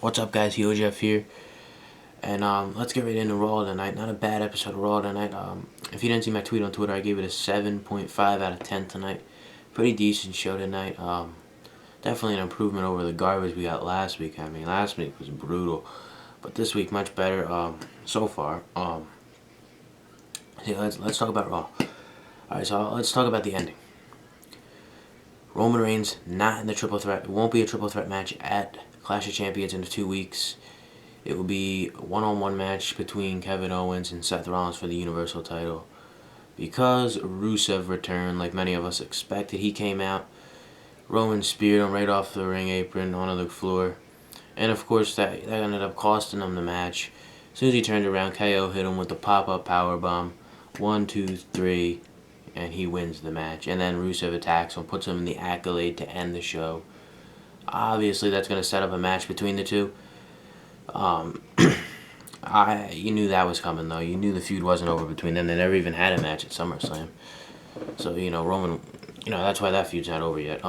What's up, guys? Jeff here, and let's get right into Raw tonight. Not a bad episode of Raw tonight. If you didn't see my tweet on Twitter, I gave it a 7.5 out of 10 tonight. Pretty decent show tonight. Definitely an improvement over the garbage we got last week. I mean, last week was brutal, but this week much better so far. Yeah, let's talk about Raw. All right, so let's talk about the ending. Roman Reigns not in the triple threat. It won't be a triple threat match at Clash of Champions in 2 weeks. It will be a one-on-one match between Kevin Owens and Seth Rollins for the Universal title. Because Rusev returned, like many of us expected, he came out. Roman speared him right off the ring apron onto the floor. And of course, that ended up costing him the match. As soon as he turned around, KO hit him with the pop-up powerbomb. 1, 2, 3, and he wins the match. And then Rusev attacks him, puts him in the accolade to end the show. Obviously, that's going to set up a match between the two. You knew that was coming, though. You knew the feud wasn't over between them. They never even had a match at SummerSlam. So, Roman, that's why that feud's not over yet.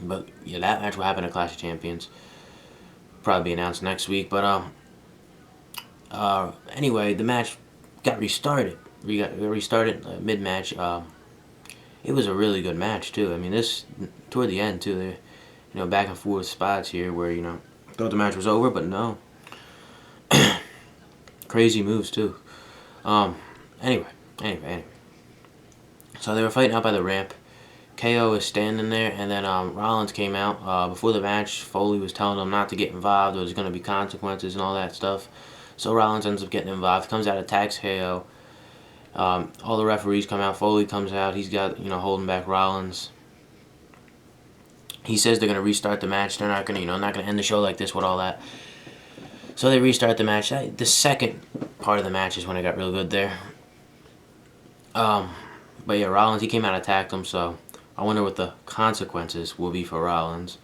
But, yeah, that match will happen at Clash of Champions. Probably be announced next week. But, anyway, the match got restarted. We got restarted mid-match. It was a really good match, too. I mean, this, toward the end, too, back and forth spots here where, thought the match was over, but no. Crazy moves, too. Anyway. So they were fighting out by the ramp. KO was standing there, and then Rollins came out. Before the match, Foley was telling them not to get involved. There was going to be consequences and all that stuff. So Rollins ends up getting involved. Comes out, attacks KO. All the referees come out. Foley comes out. He's got, holding back Rollins. He says they're going to restart the match. They're not going to, not going to end the show like this with all that. So they restart the match. The second part of the match is when it got real good there. But yeah, Rollins, he came out and attacked him, so I wonder what the consequences will be for Rollins.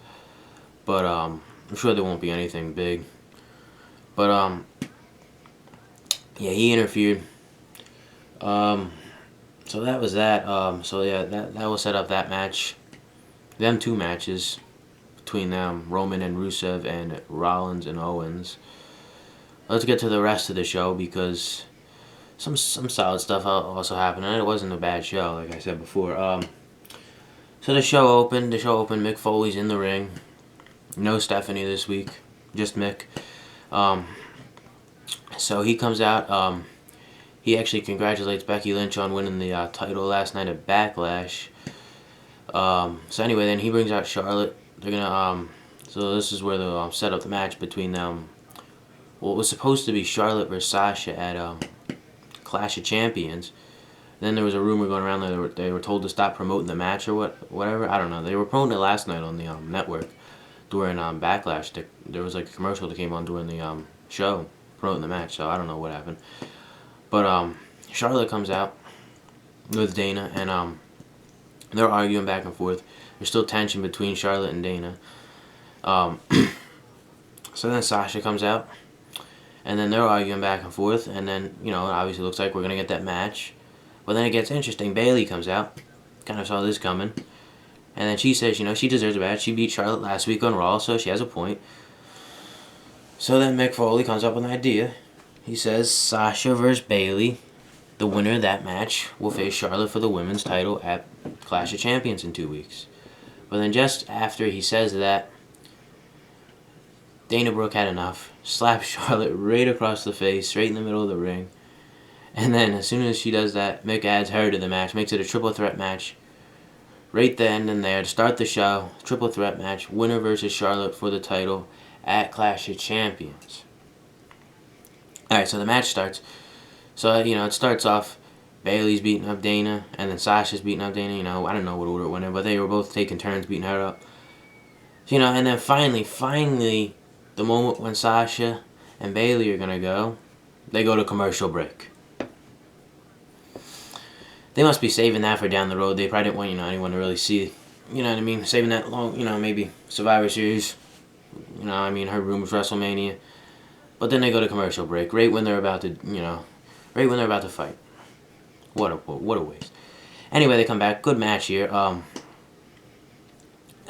But I'm sure there won't be anything big. But yeah, he interfered. So that was that. So yeah, that will set up that match. Them two matches between them, Roman and Rusev, and Rollins and Owens. Let's get to the rest of the show because some solid stuff also happened, and it wasn't a bad show, like I said before. So the show opened. Mick Foley's in the ring. No Stephanie this week, just Mick. So he comes out. He actually congratulates Becky Lynch on winning the title last night at Backlash. So anyway, then he brings out Charlotte. They're gonna so this is where they'll set up the match between them. Well, it was supposed to be Charlotte versus Sasha at Clash of Champions. Then there was a rumor going around that they were told to stop promoting the match or whatever. I don't know. They were promoting it last night on the network during Backlash. There was like a commercial that came on during the show promoting the match. So I don't know what happened. But Charlotte comes out with Dana, and they're arguing back and forth. There's still tension between Charlotte and Dana. So then Sasha comes out, and then they're arguing back and forth, and then, it obviously looks like we're going to get that match. But then it gets interesting. Bayley comes out. Kind of saw this coming. And then she says, she deserves a match. She beat Charlotte last week on Raw, so she has a point. So then Mick Foley comes up with an idea. He says Sasha versus Bayley. The winner of that match will face Charlotte for the women's title at Clash of Champions in 2 weeks. But then just after he says that, Dana Brooke had enough. Slaps Charlotte right across the face, right in the middle of the ring. And then as soon as she does that, Mick adds her to the match, makes it a triple threat match. Right then and there to start the show, triple threat match, winner versus Charlotte for the title at Clash of Champions. Alright, so the match starts. So, it starts off, Bayley's beating up Dana, and then Sasha's beating up Dana. I don't know what order it went in, but they were both taking turns beating her up. And then finally, the moment when Sasha and Bayley are going to go, they go to commercial break. They must be saving that for down the road. They probably didn't want, anyone to really see, saving that long, maybe Survivor Series. Her rumors WrestleMania. But then they go to commercial break, right when they're about to, right when they're about to fight. What a waste. Anyway, they come back. Good match here.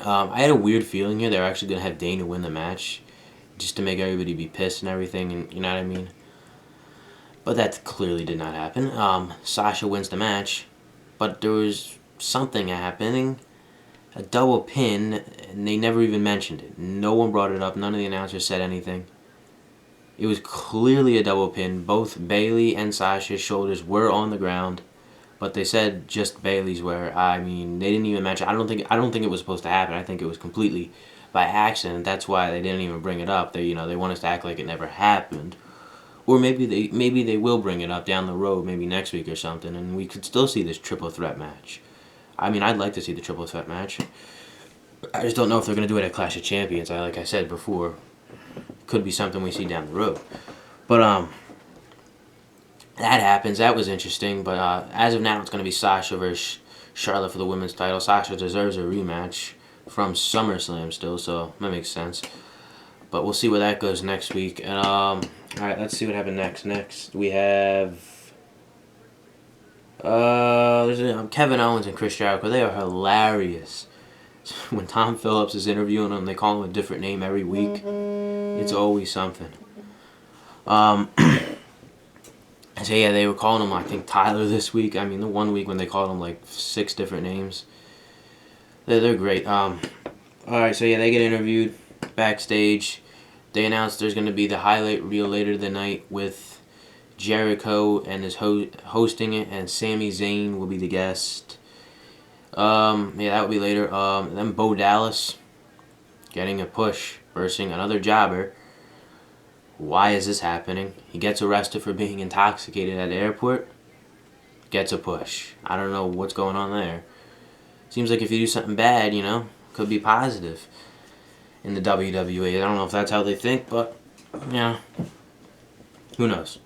I had a weird feeling here they're actually going to have Dana win the match just to make everybody be pissed and everything, and you know what I mean? But that clearly did not happen. Sasha wins the match, but there was something happening, a double pin, and they never even mentioned it. No one brought it up. None of the announcers said anything. It was clearly a double pin. Both Bayley and Sasha's shoulders were on the ground, but they said just Bayley's were. I mean, they didn't even mention. I don't think it was supposed to happen. I think it was completely by accident. That's why they didn't even bring it up. They want us to act like it never happened. Or maybe they will bring it up down the road, maybe next week or something, and we could still see this triple threat match. I mean, I'd like to see the triple threat match. I just don't know if they're going to do it at Clash of Champions. Like I said before, could be something we see down the road. But that happens. That was interesting. But as of now, it's going to be Sasha versus Charlotte for the women's title. Sasha deserves a rematch from SummerSlam still, so that makes sense. But we'll see where that goes next week. And all right, let's see what happened next. Next, we have there's Kevin Owens and Chris Jericho. They are hilarious. When Tom Phillips is interviewing them, they call him a different name every week. It's always something. So yeah, they were calling him, I think, Tyler this week. I mean, the one week when they called him like 6 different names. They're great. All right, so yeah, they get interviewed backstage. They announced there's going to be the highlight reel later the night with Jericho and is hosting it, and Sami Zayn will be the guest. Yeah, that will be later. Then Bo Dallas getting a push, versing another jobber. Why is this happening? He gets arrested for being intoxicated at the airport. Gets a push. I don't know what's going on there. Seems like if you do something bad, could be positive in the WWE. I don't know if that's how they think, but yeah, who knows?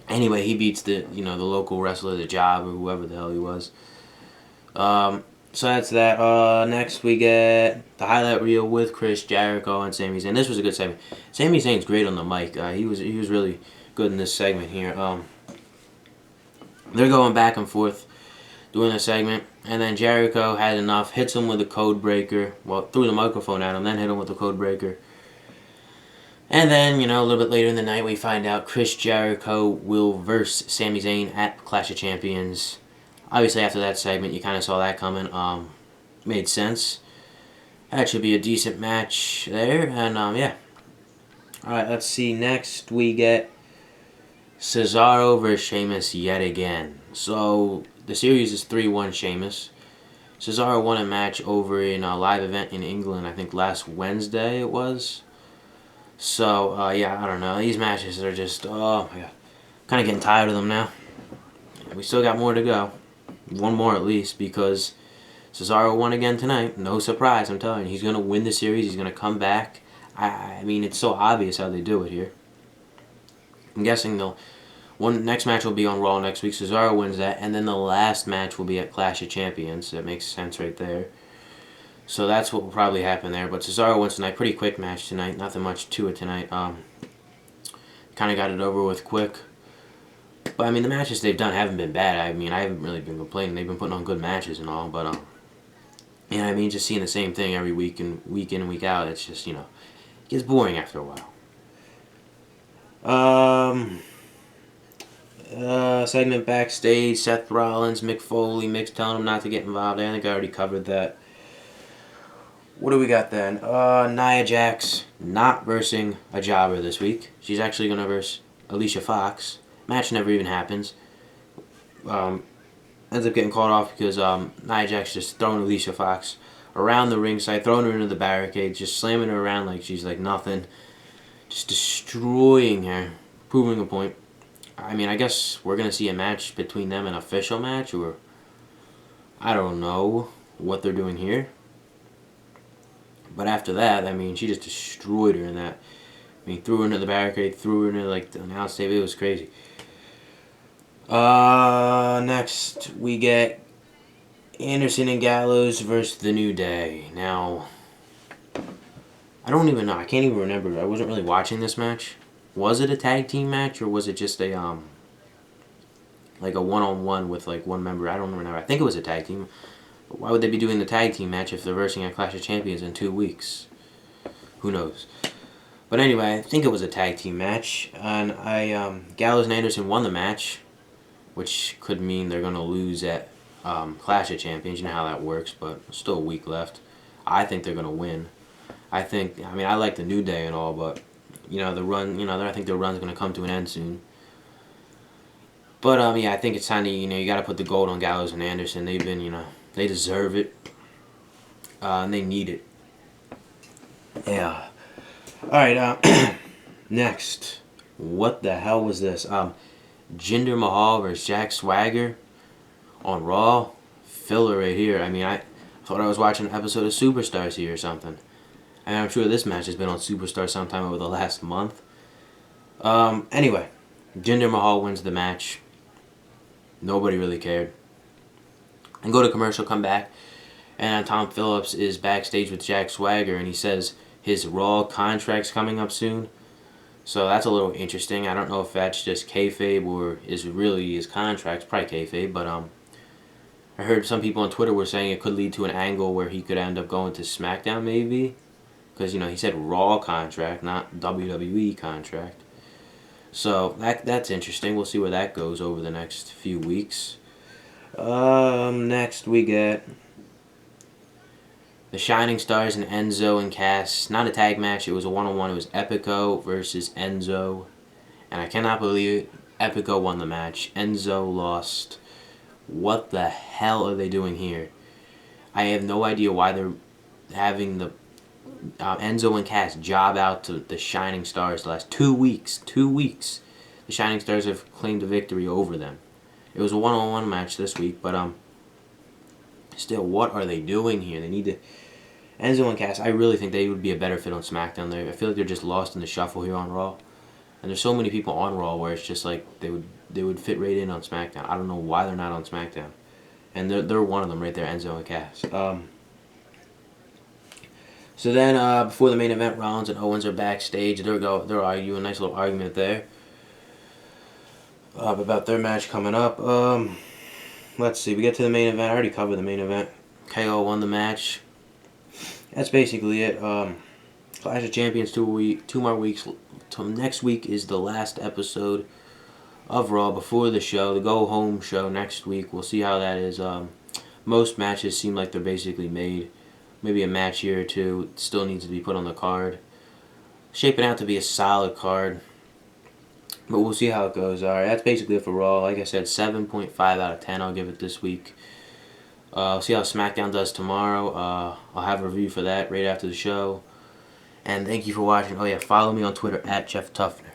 Anyway, he beats the local wrestler, the Job, or whoever the hell he was. So that's that. Next we get the highlight reel with Chris Jericho and Sami Zayn. This was a good segment. Sami Zayn's great on the mic. He was really good in this segment here. They're going back and forth doing the segment, and then Jericho had enough, hits him with a code breaker. Well, threw the microphone at him, then hit him with the code breaker. And then, a little bit later in the night, we find out Chris Jericho will verse Sami Zayn at Clash of Champions. Obviously, after that segment, you kind of saw that coming. Made sense. That should be a decent match there. And, yeah. Alright, let's see. Next, we get Cesaro versus Sheamus yet again. So, the series is 3-1 Sheamus. Cesaro won a match over in a live event in England, I think last Wednesday it was. So, yeah, I don't know. These matches are just, oh my god. Kind of getting tired of them now. We still got more to go. One more at least, because Cesaro won again tonight. No surprise, I'm telling you. He's going to win the series. He's going to come back. I mean, it's so obvious how they do it here. I'm guessing next match will be on Raw next week. Cesaro wins that, and then the last match will be at Clash of Champions. That makes sense right there. So that's what will probably happen there. But Cesaro wins tonight. Pretty quick match tonight. Nothing much to it tonight. Kind of got it over with quick. But, I mean, the matches they've done haven't been bad. I mean, I haven't really been complaining. They've been putting on good matches and all. But, I mean, just seeing the same thing every week and week in and week out, it's just, it gets boring after a while. Segment backstage, Seth Rollins, Mick Foley, Mick's telling him not to get involved. I think I already covered that. What do we got then? Nia Jax not versing a jobber this week. She's actually going to verse Alicia Fox. Match never even happens. Ends up getting called off because Nia Jax just throwing Alicia Fox around the ringside, throwing her into the barricades, just slamming her around like she's like nothing. Just destroying her, proving a point. I mean, I guess we're going to see a match between them, an official match, or I don't know what they're doing here. But after that, I mean, she just destroyed her in that. I mean, threw her into the barricade, threw her into like the announce table. It was crazy. Next we get Anderson and Gallows versus The New Day. Now, I don't even know. I can't even remember. I wasn't really watching this match. Was it a tag team match or was it just a like a one-on-one with like one member? I don't remember. I think it was a tag team. Why would they be doing the tag team match if they're versing at Clash of Champions in 2 weeks? Who knows? But anyway, I think it was a tag team match, and Gallows and Anderson won the match, which could mean they're gonna lose at Clash of Champions. You know how that works, but still a week left. I think they're gonna win. I mean, I like the New Day and all, but the run, I think the run's gonna come to an end soon. But yeah, I think it's time to you got to put the gold on Gallows and Anderson. They've been they deserve it, and they need it. Yeah. All right. Next, what the hell was this? Jinder Mahal versus Jack Swagger on Raw. Filler right here. I mean, I thought I was watching an episode of Superstars here or something. And I'm sure this match has been on Superstar sometime over the last month. Anyway, Jinder Mahal wins the match. Nobody really cared. And go to commercial, come back, and Tom Phillips is backstage with Jack Swagger, and he says his Raw contract's coming up soon. So that's a little interesting. I don't know if that's just kayfabe or is really his contract. It's probably kayfabe, but I heard some people on Twitter were saying it could lead to an angle where he could end up going to SmackDown maybe. Because, he said Raw contract, not WWE contract. So that's interesting. We'll see where that goes over the next few weeks. Next we get the Shining Stars and Enzo and Cass. Not a tag match. It was a one-on-one. It was Epico versus Enzo. And I cannot believe it. Epico won the match. Enzo lost. What the hell are they doing here? I have no idea why they're having the Enzo and Cass job out to the Shining Stars the last 2 weeks. 2 weeks. The Shining Stars have claimed a victory over them. It was a one-on-one match this week, but still, what are they doing here? They need to... Enzo and Cass, I really think they would be a better fit on SmackDown. I feel like they're just lost in the shuffle here on Raw. And there's so many people on Raw where it's just like they would fit right in on SmackDown. I don't know why they're not on SmackDown. And they're one of them right there, Enzo and Cass. So then, before the main event, Rollins and Owens are backstage. They're arguing, a nice little argument there about their match coming up. Let's see, we get to the main event. I already covered the main event. KO won the match. That's basically it. Clash of Champions 2 more weeks. Till next week is the last episode of Raw before the show, the go home show next week. We'll see how that is. Most matches seem like they're basically made. Maybe a match here or two still needs to be put on the card. Shaping out to be a solid card. But we'll see how it goes. Alright, that's basically it for Raw. Like I said, 7.5 out of 10 I'll give it this week. See how SmackDown does tomorrow. I'll have a review for that right after the show. And thank you for watching. Oh yeah, follow me on Twitter at Jeff Tuffner.